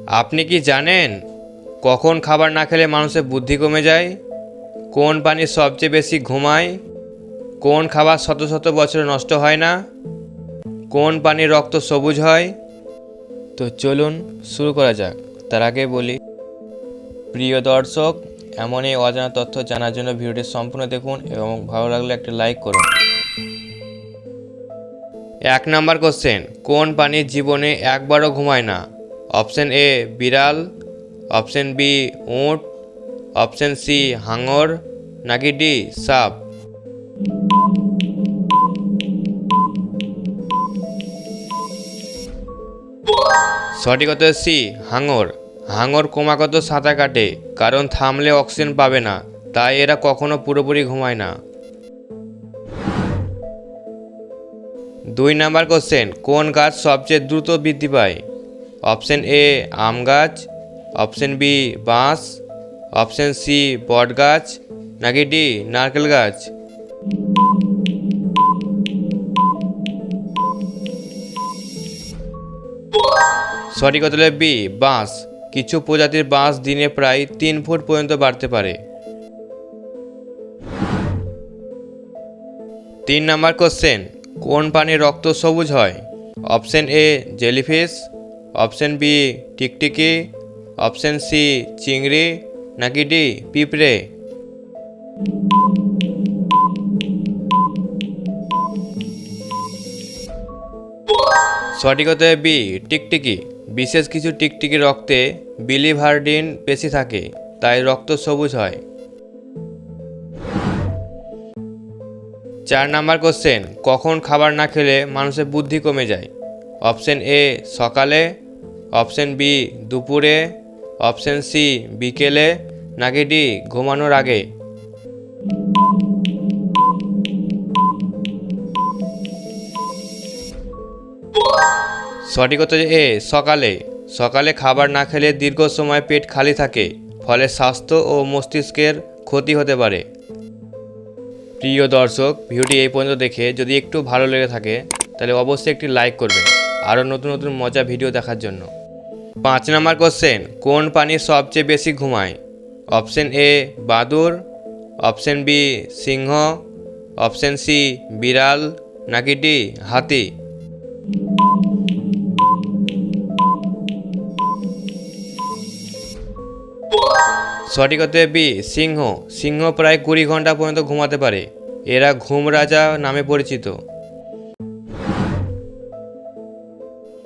আপনি কি জানেন কখন খাবার না খেলে মানুষের বুদ্ধি কমে যায়? কোন প্রাণী সবচেয়ে বেশি ঘুমায়? কোন খাবার শত শত বছরে নষ্ট হয় না? কোন প্রাণীর রক্ত সবুজ হয়? তো চলুন শুরু করা যাক। তার আগে বলি, প্রিয় দর্শক, এমন এই অজানা তথ্য জানার জন্য ভিডিওটি সম্পূর্ণ দেখুন এবং ভালো লাগলে একটা লাইক করুন। 1 নম্বর কোশ্চেন, কোন প্রাণীর জীবনে একবারও ঘুমায় না? অপশন এ বিড়াল, অপশন বি উট, অপশন সি হাঙর, নাকি ডি সাপ? সঠিক উত্তর সি হাঙর। হাঙর ক্রমাগত সাঁতার কাটে, কারণ থামলে অক্সিজেন পাবে না, তাই এরা কখনো পুরোপুরি ঘুমায় না। 2 নম্বর কোশ্চেন, কোন গাছ সবচেয়ে দ্রুত বৃদ্ধি পায়? অপশন এ আম গাছ, অপশন বি বাঁশ, অপশন সি বট গাছ, নাকি ডি নারকেল গাছ? সঠিক উত্তর বি বাঁশ। কিছু প্রজাতির বাঁশ দিনে প্রায় 3 ফুট পর্যন্ত বাড়তে পারে। 3 নম্বর কোশ্চেন, কোন প্রাণীর রক্ত সবুজ হয়? Option A jellyfish, option B টিকটিকি, অপশন সি চিংড়ি, নাকি ডি পিঁপড়ে? সঠিক উত্তর বি টিকটিকি। বিশেষ কিছু টিকটিকি রক্তে বিলিভারডিন বেশি থাকে, তাই রক্ত সবুজ হয়। 4 নম্বর কোশ্চেন, কখন খাবার না খেলে মানুষের বুদ্ধি কমে যায়? অপশন এ সকালে, অপশন বি দুপুরে, অপশন সি বিকেলে, নাকি ডি ঘুমানোর আগে? সঠিক উত্তর এ সকালে। সকালে খাবার না খেলে দীর্ঘ সময় পেট খালি থাকে, ফলে স্বাস্থ্য ও মস্তিষ্কের ক্ষতি হতে পারে। প্রিয় দর্শক, ভিডিওটি এই পর্যন্ত দেখে যদি একটু ভালো লেগে থাকে তাহলে অবশ্যই একটি লাইক করবেন আরও নতুন নতুন মজা ভিডিও দেখার জন্য। 5 নম্বর কোশ্চেন, কোন প্রাণী সবচেয়ে বেশি ঘুমায়? অপশন এ বাদুড়, অপশন বি সিংহ, অপশন সি বিড়াল, নাকি ডি হাতি? সঠিক উত্তর বি সিংহ। সিংহ প্রায় 20 ঘন্টা পর্যন্ত ঘুমাতে পারে। এরা ঘুম রাজা নামে পরিচিত।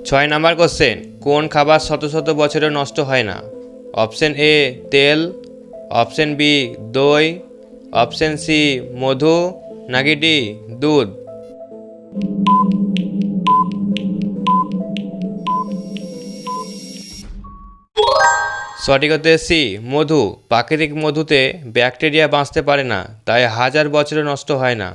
6 নম্বর কোশ্চেন, কোন খাবার শত শত বছরে নষ্ট হয় না? অপশন এ তেল, অপশন বি দই, অপশন সি মধু, নাকি ডি দুধ? সঠিক উত্তর সি মধু। প্রাকৃতিক মধুতে ব্যাকটেরিয়া বাঁচতে পারে না, তাই হাজার বছরে নষ্ট হয় না।